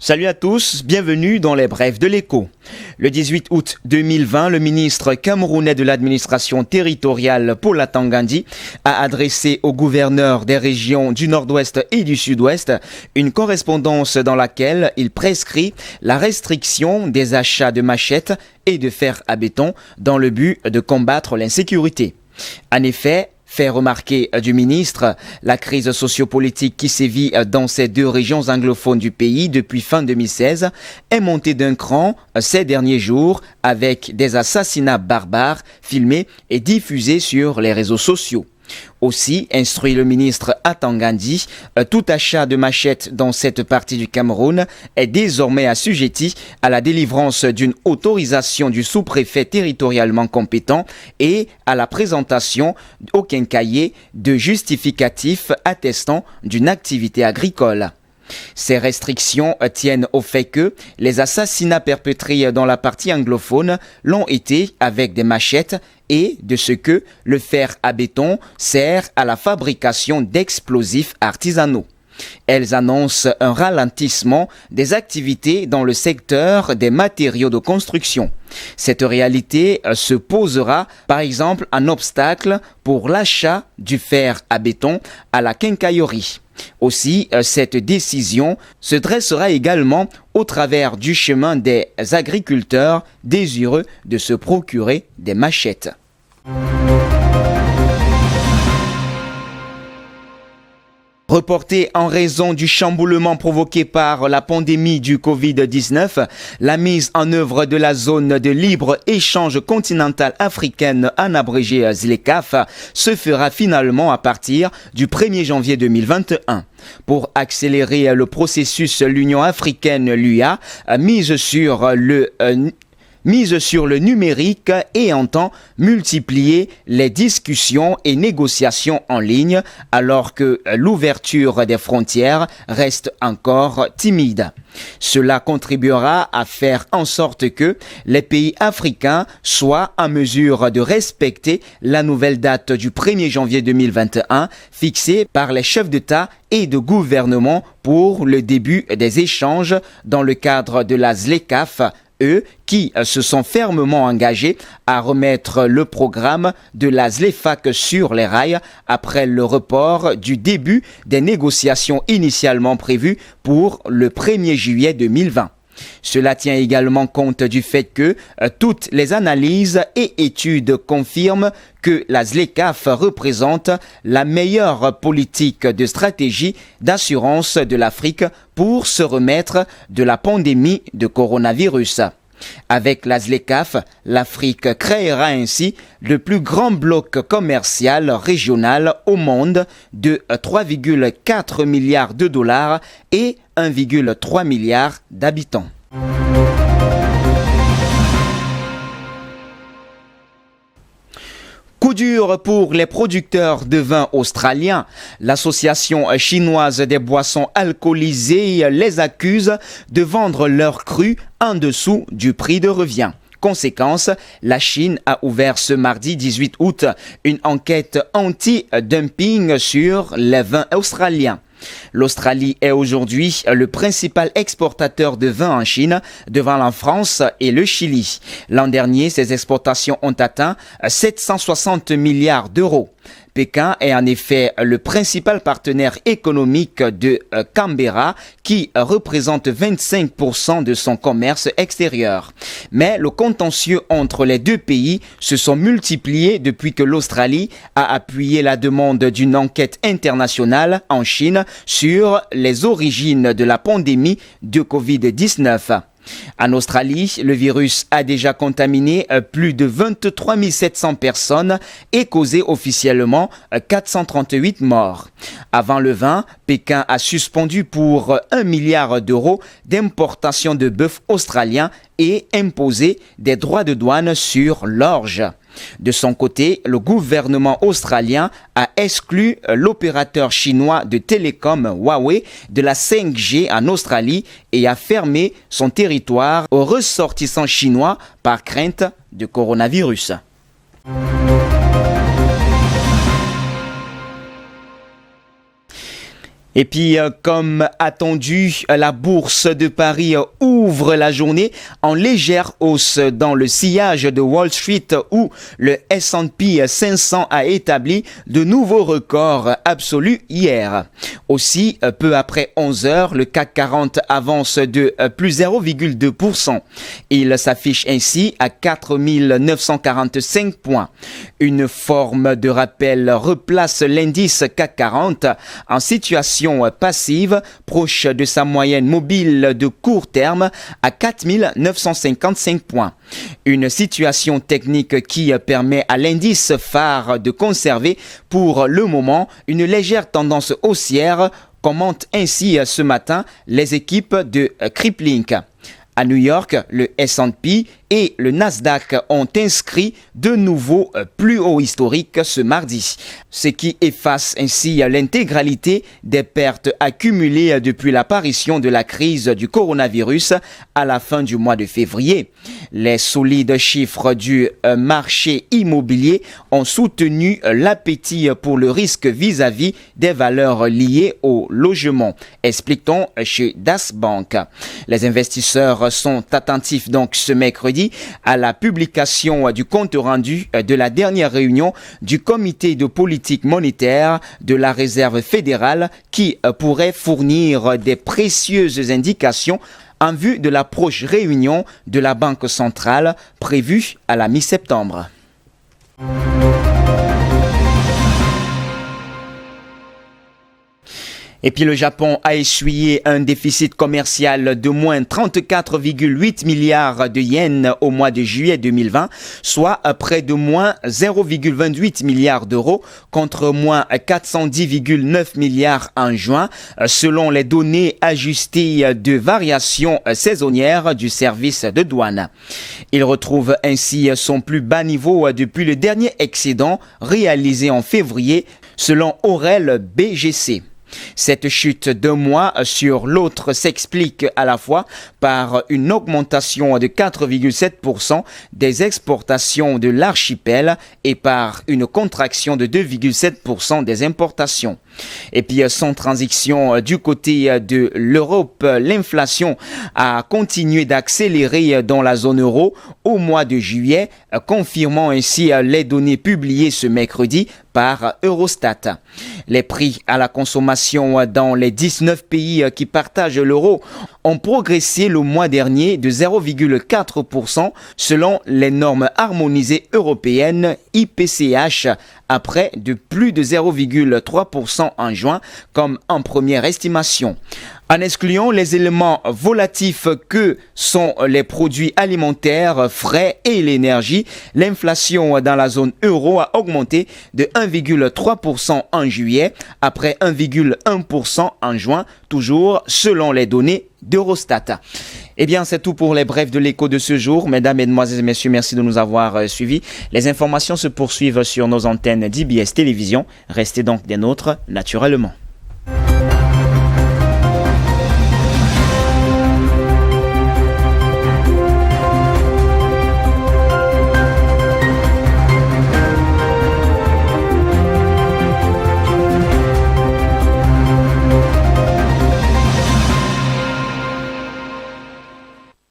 Salut à tous, bienvenue dans les brefs de l'écho. Le 18 août 2020, le ministre camerounais de l'administration territoriale Paula Tangandi a adressé aux gouverneurs des régions du nord-ouest et du sud-ouest une correspondance dans laquelle il prescrit la restriction des achats de machettes et de fer à béton dans le but de combattre l'insécurité. En effet, fait remarquer du ministre, la crise sociopolitique qui sévit dans ces deux régions anglophones du pays depuis fin 2016 est montée d'un cran ces derniers jours avec des assassinats barbares filmés et diffusés sur les réseaux sociaux. Aussi, instruit le ministre Tangandi, tout achat de machettes dans cette partie du Cameroun est désormais assujetti à la délivrance d'une autorisation du sous-préfet territorialement compétent et à la présentation d'aucun cahier de justificatif attestant d'une activité agricole. Ces restrictions tiennent au fait que les assassinats perpétrés dans la partie anglophone l'ont été avec des machettes et de ce que le fer à béton sert à la fabrication d'explosifs artisanaux. Elles annoncent un ralentissement des activités dans le secteur des matériaux de construction. Cette réalité se posera par exemple un obstacle pour l'achat du fer à béton à la quincaillerie. Aussi, cette décision se dressera également au travers du chemin des agriculteurs désireux de se procurer des machettes. Reportée en raison du chamboulement provoqué par la pandémie du Covid-19, la mise en œuvre de la zone de libre-échange continentale africaine en abrégé ZLECAf se fera finalement à partir du 1er janvier 2021. Pour accélérer le processus, l'Union africaine, l'UA, mise sur le numérique et entend multiplier les discussions et négociations en ligne alors que l'ouverture des frontières reste encore timide. Cela contribuera à faire en sorte que les pays africains soient en mesure de respecter la nouvelle date du 1er janvier 2021 fixée par les chefs d'État et de gouvernement pour le début des échanges dans le cadre de la ZLECAf, eux qui se sont fermement engagés à remettre le programme de la ZLEFAC sur les rails après le report du début des négociations initialement prévues pour le 1er juillet 2020. Cela tient également compte du fait que toutes les analyses et études confirment que la ZLECAf représente la meilleure politique de stratégie d'assurance de l'Afrique pour se remettre de la pandémie de coronavirus. Avec la ZLECAf, l'Afrique créera ainsi le plus grand bloc commercial régional au monde de 3,4 milliards de dollars et 1,3 milliard d'habitants. Coup dur pour les producteurs de vin australiens. L'association chinoise des boissons alcoolisées les accuse de vendre leurs crus en dessous du prix de revient. Conséquence, la Chine a ouvert ce mardi 18 août une enquête anti-dumping sur les vins australiens. L'Australie est aujourd'hui le principal exportateur de vin en Chine, devant la France et le Chili. L'an dernier, ses exportations ont atteint 760 milliards d'euros. Pékin est en effet le principal partenaire économique de Canberra qui représente 25% de son commerce extérieur. Mais le contentieux entre les deux pays se sont multipliés depuis que l'Australie a appuyé la demande d'une enquête internationale en Chine sur les origines de la pandémie de Covid-19. En Australie, le virus a déjà contaminé plus de 23 700 personnes et causé officiellement 438 morts. Avant le vin, Pékin a suspendu pour 1 milliard d'euros d'importation de bœuf australien et imposé des droits de douane sur l'orge. De son côté, le gouvernement australien a exclu l'opérateur chinois de télécom Huawei de la 5G en Australie et a fermé son territoire aux ressortissants chinois par crainte de coronavirus. Et puis, comme attendu, la bourse de Paris ouvre la journée en légère hausse dans le sillage de Wall Street où le S&P 500 a établi de nouveaux records absolus hier. Aussi, peu après 11 heures, le CAC 40 avance de plus 0,2%. Il s'affiche ainsi à 4 945 points. Une forme de rappel replace l'indice CAC 40 en situation passive, proche de sa moyenne mobile de court terme à 4 955 points. Une situation technique qui permet à l'indice phare de conserver pour le moment une légère tendance haussière, commentent ainsi ce matin les équipes de Criplink. À New York, le S&P et le Nasdaq ont inscrit de nouveaux plus hauts historiques ce mardi, ce qui efface ainsi l'intégralité des pertes accumulées depuis l'apparition de la crise du coronavirus à la fin du mois de février. Les solides chiffres du marché immobilier ont soutenu l'appétit pour le risque vis-à-vis des valeurs liées au logement, explique-t-on chez Das Bank. Les investisseurs sont attentifs donc ce mercredi à la publication du compte rendu de la dernière réunion du comité de politique monétaire de la Réserve fédérale qui pourrait fournir des précieuses indications en vue de la prochaine réunion de la Banque centrale prévue à la mi-septembre. Et puis le Japon a essuyé un déficit commercial de moins 34,8 milliards de yens au mois de juillet 2020, soit près de moins 0,28 milliards d'euros contre moins 410,9 milliards en juin, selon les données ajustées de variation saisonnière du service de douane. Il retrouve ainsi son plus bas niveau depuis le dernier excédent réalisé en février, selon Aurel BGC. Cette chute d'un mois sur l'autre s'explique à la fois par une augmentation de 4,7% des exportations de l'archipel et par une contraction de 2,7% des importations. Et puis sans transition du côté de l'Europe, l'inflation a continué d'accélérer dans la zone euro au mois de juillet, confirmant ainsi les données publiées ce mercredi par Eurostat. Les prix à la consommation dans les 19 pays qui partagent l'euro ont progressé le mois dernier de 0,4% selon les normes harmonisées européennes IPCH, après de plus de 0,3% en juin comme en première estimation. En excluant les éléments volatifs que sont les produits alimentaires, frais et l'énergie, l'inflation dans la zone euro a augmenté de 1,3% en juillet, après 1,1% en juin, toujours selon les données d'Eurostat. Eh bien, c'est tout pour les brefs de l'écho de ce jour. Mesdames, Mesdemoiselles et Messieurs, merci de nous avoir suivis. Les informations se poursuivent sur nos antennes d'IBS Télévision. Restez donc des nôtres naturellement.